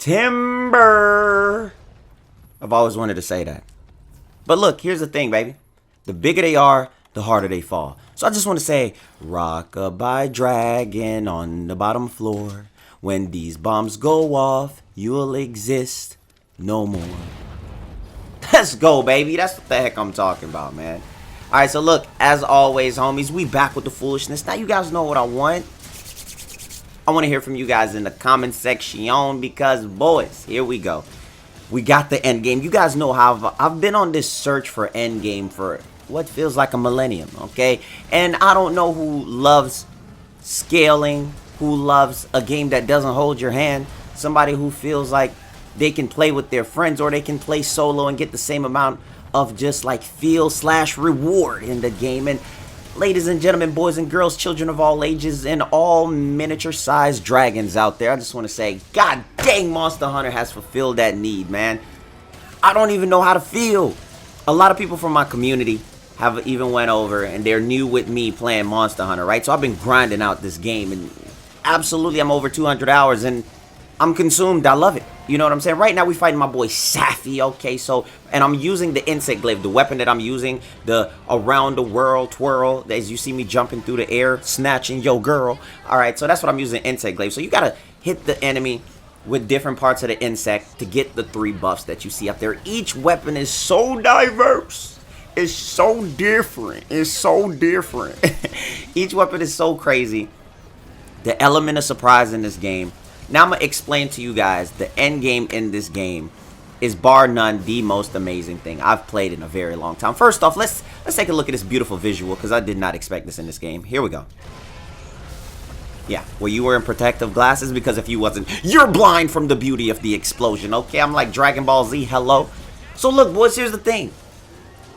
timber. I've always wanted to say that. But look, here's the thing, baby. The bigger they are, the harder they fall. So I just want to say, rock-a-bye dragon on the bottom floor. When these bombs go off, you'll exist no more. Let's go, baby. That's what the heck I'm talking about, man. Alright, so look, as always, homies, we back with the foolishness. Now you guys know what I want. I want to hear from you guys in the comment section because, boys, here we go. We got the end game. You guys know how I've been on this search for end game for what feels like a millennium, okay? And I don't know who loves scaling, who loves a game that doesn't hold your hand, somebody who feels like they can play with their friends or they can play solo and get the same amount of just like feel/reward in the game. And ladies and gentlemen, boys and girls, children of all ages, and all miniature-sized dragons out there, I just want to say, God dang, Monster Hunter has fulfilled that need, man. I don't even know how to feel. A lot of people from my community have even went over, and they're new with me playing Monster Hunter, right? So I've been grinding out this game, and absolutely, I'm over 200 hours, and I'm consumed. I love it. You know what I'm saying? Right now, we fighting my boy Safi, okay? So, and I'm using the insect glaive, the weapon that I'm using, the around the world twirl, as you see me jumping through the air, snatching yo girl. All right, so that's what I'm using, insect glaive. So you got to hit the enemy with different parts of the insect to get the 3 buffs that you see up there. Each weapon is so diverse. It's so different. It's so different. Each weapon is so crazy. The element of surprise in this game. Now I'm going to explain to you guys the end game in this game is bar none the most amazing thing I've played in a very long time. First off, let's take a look at this beautiful visual because I did not expect this in this game. Here we go. Yeah, were you wearing protective glasses? Because if you wasn't, you're blind from the beauty of the explosion. Okay, I'm like Dragon Ball Z, hello. So look, boys, here's the thing.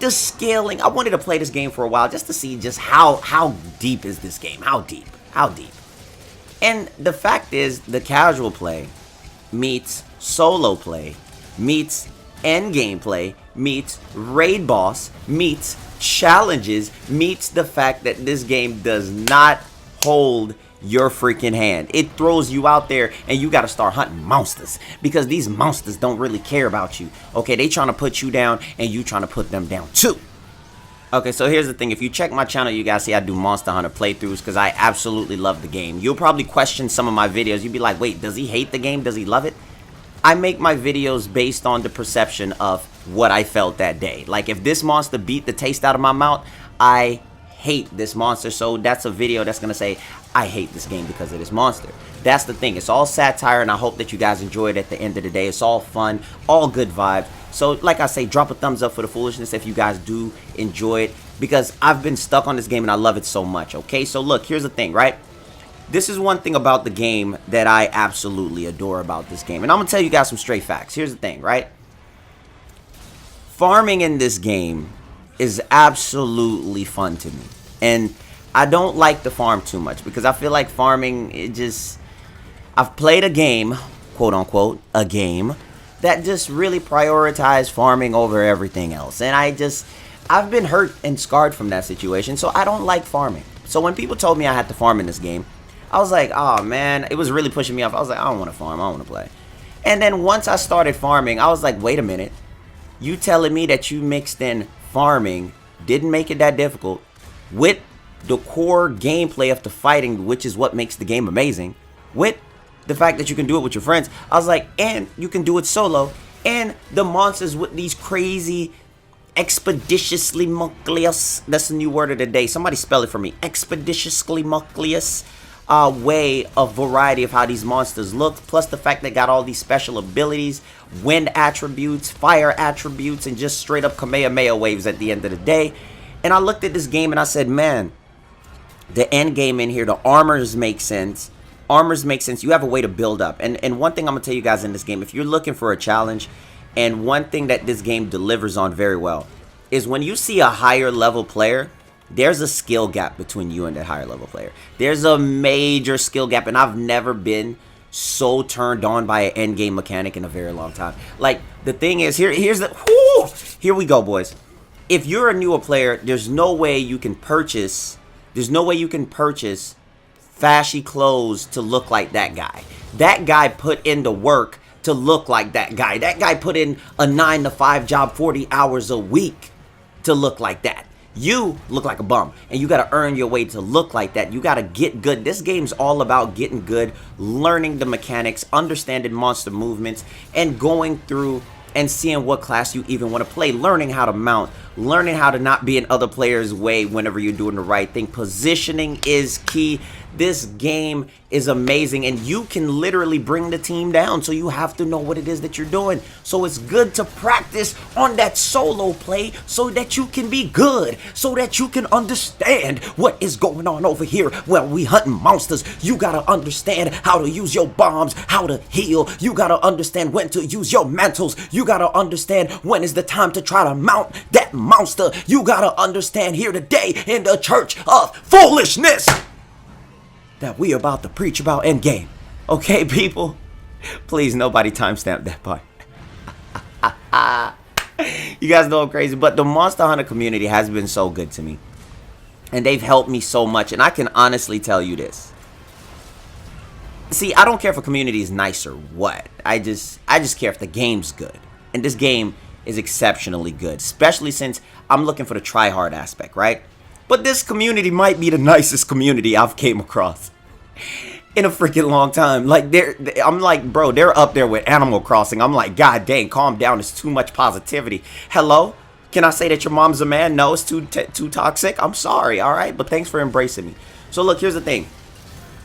The scaling, I wanted to play this game for a while just to see just how deep is this game. How deep? And the fact is, the casual play meets solo play, meets endgame play, meets raid boss, meets challenges, meets the fact that this game does not hold your freaking hand. It throws you out there and you got to start hunting monsters because these monsters don't really care about you. Okay, they trying to put you down and you trying to put them down too. Okay, so here's the thing. If you check my channel, you guys see I do Monster Hunter playthroughs because I absolutely love the game. You'll probably question some of my videos. You'll be like, wait, does he hate the game? Does he love it? I make my videos based on the perception of what I felt that day. Like, if this monster beat the taste out of my mouth, I hate this monster. So that's a video that's going to say, I hate this game because of this monster. That's the thing. It's all satire, and I hope that you guys enjoy it at the end of the day. It's all fun, all good vibes. So, like I say, drop a thumbs up for the foolishness if you guys do enjoy it, because I've been stuck on this game and I love it so much, okay? So, look, here's the thing, right? This is one thing about the game that I absolutely adore about this game. And I'm going to tell you guys some straight facts. Here's the thing, right? Farming in this game is absolutely fun to me. And I don't like to farm too much because I feel like farming, I've played a game, quote unquote, a game that just really prioritized farming over everything else. And I've been hurt and scarred from that situation, so I don't like farming. So when people told me I had to farm in this game, I was like, oh man, it was really pushing me off. I was like, I don't want to farm, I want to play. And then once I started farming, I was like, wait a minute. You telling me that you mixed in farming, didn't make it that difficult, with the core gameplay of the fighting, which is what makes the game amazing, with the fact that you can do it with your friends. I was like, and you can do it solo, and the monsters with these crazy expeditiously muckless, that's the new word of the day, somebody spell it for me, expeditiously muckless way of variety of how these monsters look, plus the fact they got all these special abilities, wind attributes, fire attributes, and just straight up Kamehameha waves at the end of the day. And I looked at this game and I said, man, the end game in here, the armors make sense. Armors make sense. You have a way to build up. And one thing I'm going to tell you guys in this game, if you're looking for a challenge, and one thing that this game delivers on very well, is when you see a higher level player, there's a skill gap between you and that higher level player. There's a major skill gap, and I've never been so turned on by an end game mechanic in a very long time. Like, the thing is, here we go, boys. If you're a newer player, there's no way you can purchase fashy clothes to look like that guy. That guy put in the work to to look like that guy. That guy put in a 9 to 5 job, 40 hours a week to look like that. You look like a bum, and you got to earn your way to look like that. You got to get good. This game's all about getting good, learning the mechanics, understanding monster movements, and going through and seeing what class you even want to play, learning how to mount, learning how to not be in other players' way whenever you're doing the right thing. Positioning is key. This game is amazing, and you can literally bring the team down, so you have to know what it is that you're doing. So it's good to practice on that solo play so that you can be good, so that you can understand what is going on over here. Well, we hunting monsters. You gotta understand how to use your bombs, how to heal. You gotta understand when to use your mantles. You gotta understand when is the time to try to mount that monster. You gotta understand here today in the church of foolishness that we about to preach about Endgame. Okay, people? Please, nobody timestamp that part. You guys know I'm crazy, but the Monster Hunter community has been so good to me. And they've helped me so much, and I can honestly tell you this. See, I don't care if a community is nice or what. I just care if the game's good. And this game is exceptionally good, especially since I'm looking for the try-hard aspect, right? But this community might be the nicest community I've came across in a freaking long time. Like, I'm like, bro, they're up there with Animal Crossing. I'm like, God dang, calm down. It's too much positivity. Hello? Can I say that your mom's a man? No, it's too toxic. I'm sorry, all right? But thanks for embracing me. So look, here's the thing.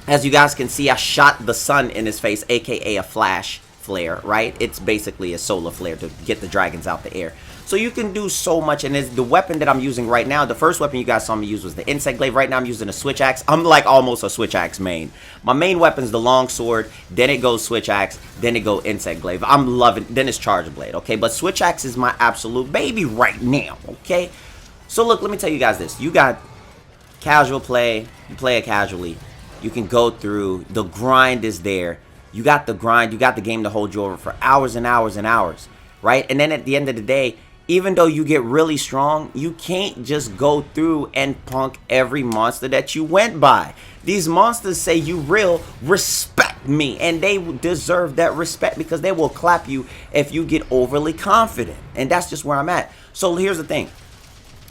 As you guys can see, I shot the sun in his face, aka a flash flare, right? It's basically a solar flare to get the dragons out the air. So you can do so much, and it's the weapon that I'm using right now. The first weapon you guys saw me use was the insect glaive. Right now I'm using a switch axe. I'm like almost a switch axe main. My main weapon is the long sword, then it goes switch axe, then it go insect glaive. I'm loving, then it's charge blade, okay? But switch axe is my absolute baby right now, okay? So look, let me tell you guys this. You got casual play, you play it casually. You can go through, the grind is there. You got the grind, you got the game to hold you over for hours and hours and hours, right? And then at the end of the day, even though you get really strong, you can't just go through and punk every monster that you went by. These monsters say, you real, respect me. And they deserve that respect because they will clap you if you get overly confident. And that's just where I'm at. So here's the thing.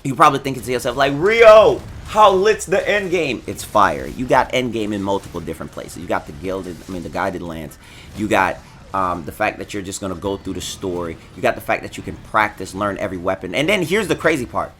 You're probably thinking to yourself like, Rio, how lit's the end game? It's fire. You got end game in multiple different places. You got the the guided lands. You got the fact that you're just going to go through the story. You got the fact that you can practice, learn every weapon. And then here's the crazy part.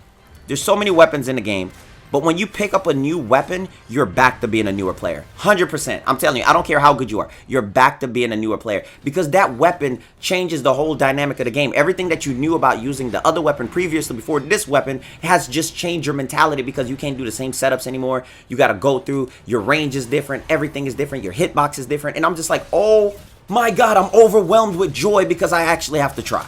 There's so many weapons in the game, but when you pick up a new weapon, you're back to being a newer player. 100%. I'm telling you, I don't care how good you are. You're back to being a newer player because that weapon changes the whole dynamic of the game. Everything that you knew about using the other weapon previously before this weapon has just changed your mentality because you can't do the same setups anymore. You got to go through. Your range is different. Everything is different. Your hitbox is different. And I'm just like, oh my God, I'm overwhelmed with joy because I actually have to try.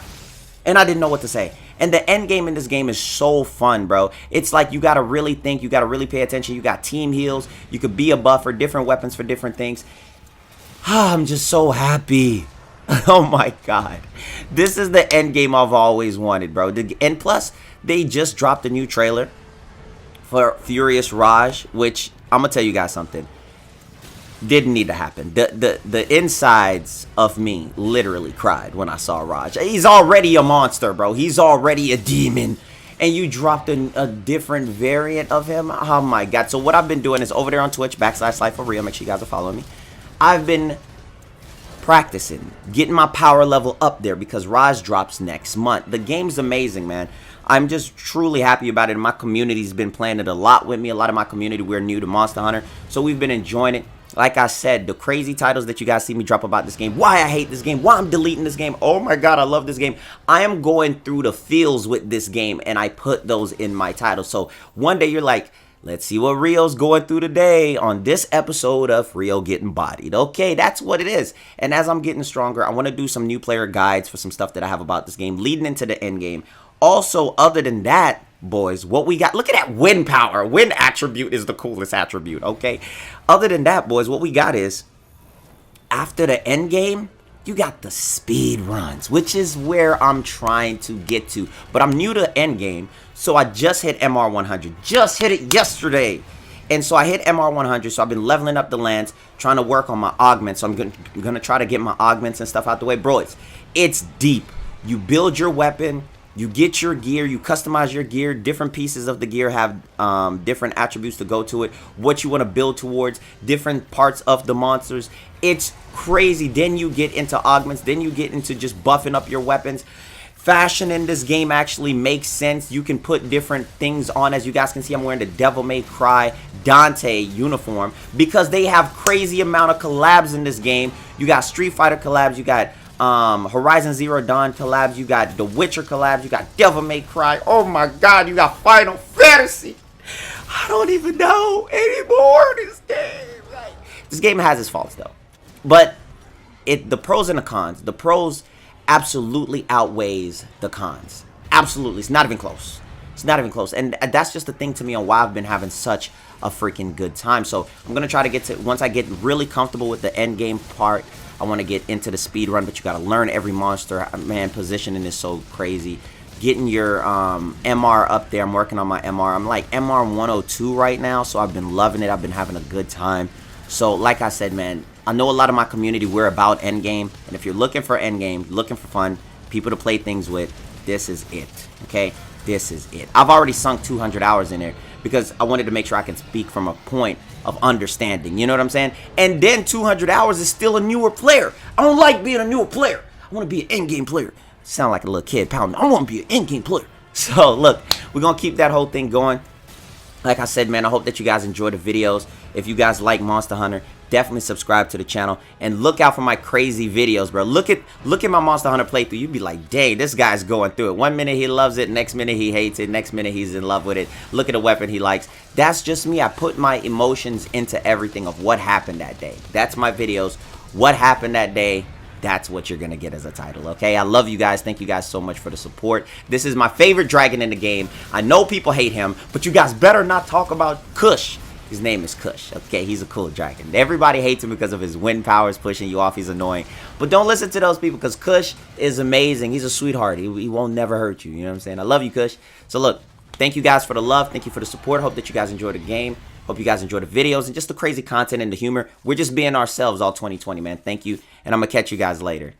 And I didn't know what to say. And the end game in this game is so fun, bro. It's like you got to really think. You got to really pay attention. You got team heals. You could be a buffer, different weapons for different things. I'm just so happy. Oh my God. This is the end game I've always wanted, bro. And plus, they just dropped a new trailer for Furious Raj, which I'm going to tell you guys something. Didn't need to happen. The insides of me literally cried when I saw Raj. He's already a monster, bro. He's already a demon. And you dropped a different variant of him. Oh my God. So what I've been doing is over there on Twitch, /LifeOfRio. Make sure you guys are following me. I've been practicing, getting my power level up there because Raj drops next month. The game's amazing, man. I'm just truly happy about it. My community's been playing it a lot with me. A lot of my community, we're new to Monster Hunter. So we've been enjoying it. Like I said, the crazy titles that you guys see me drop about this game, why I hate this game, why I'm deleting this game, oh my God, I love this game. I am going through the feels with this game, and I put those in my title. So one day you're like, let's see what Rio's going through today on this episode of Rio Getting Bodied. Okay, that's what it is. And as I'm getting stronger, I want to do some new player guides for some stuff that I have about this game leading into the end game. Also, other than that, boys, what we got, look at that wind power. Wind attribute is the coolest attribute, okay? Other than that, boys, what we got is, after the end game, you got the speed runs, which is where I'm trying to get to. But I'm new to end game, so I just hit MR 100. Just hit it yesterday. And so I hit MR 100, so I've been leveling up the lands, trying to work on my augments. So I'm gonna try to get my augments and stuff out the way. Bro, it's deep. You build your weapon, you get your gear, you customize your gear. Different pieces of the gear have different attributes to go to it, what you want to build towards, different parts of the monsters. It's crazy. Then you get into augments, then you get into just buffing up your weapons. Fashion in this game actually makes sense. You can put different things on. As you guys can see, I'm wearing the Devil May Cry Dante uniform because they have crazy amount of collabs in this game. You got Street Fighter collabs, you got Horizon Zero Dawn collabs, you got The Witcher collabs, you got Devil May Cry. Oh my god, you got Final Fantasy. I don't even know anymore this game. Like, this game has its faults though, but the pros and the cons. The pros absolutely outweighs the cons. Absolutely. It's not even close. It's not even close. And that's just the thing to me on why I've been having such a freaking good time. So I'm going to try to get to, once I get really comfortable with the end game part, I want to get into the speed run, but you got to learn every monster. Man, positioning is so crazy. Getting your MR up there. I'm working on my MR. I'm like MR 102 right now, so I've been loving it. I've been having a good time. So like I said, man, I know a lot of my community, we're about endgame. And if you're looking for endgame, looking for fun, people to play things with, this is it. Okay? This is it. I've already sunk 200 hours in there because I wanted to make sure I can speak from a point of understanding. You know what I'm saying? And then 200 hours is still a newer player. I don't like being a newer player. I want to be an endgame player. Sound like a little kid pounding. I want to be an endgame player. So look, we're going to keep that whole thing going. Like I said, man, I hope that you guys enjoy the videos. If you guys like Monster Hunter, definitely subscribe to the channel and look out for my crazy videos, bro. Look at my Monster Hunter playthrough. You'd be like, dang, this guy's going through it. One minute he loves it, next minute he hates it, next minute he's in love with it. Look at the weapon he likes. That's just me. I put my emotions into everything of what happened that day. That's my videos. What happened that day? That's what you're gonna get as a title, okay? I love you guys. Thank you guys so much for the support. This is my favorite dragon in the game. I know people hate him, but you guys better not talk about Kush. His name is Kush, okay? He's a cool dragon. Everybody hates him because of his wind powers pushing you off. He's annoying. But don't listen to those people because Kush is amazing. He's a sweetheart. He won't never hurt you. You know what I'm saying? I love you, Kush. So look, thank you guys for the love. Thank you for the support. Hope that you guys enjoy the game. Hope you guys enjoy the videos and just the crazy content and the humor. We're just being ourselves all 2020, man. Thank you. And I'm going to catch you guys later.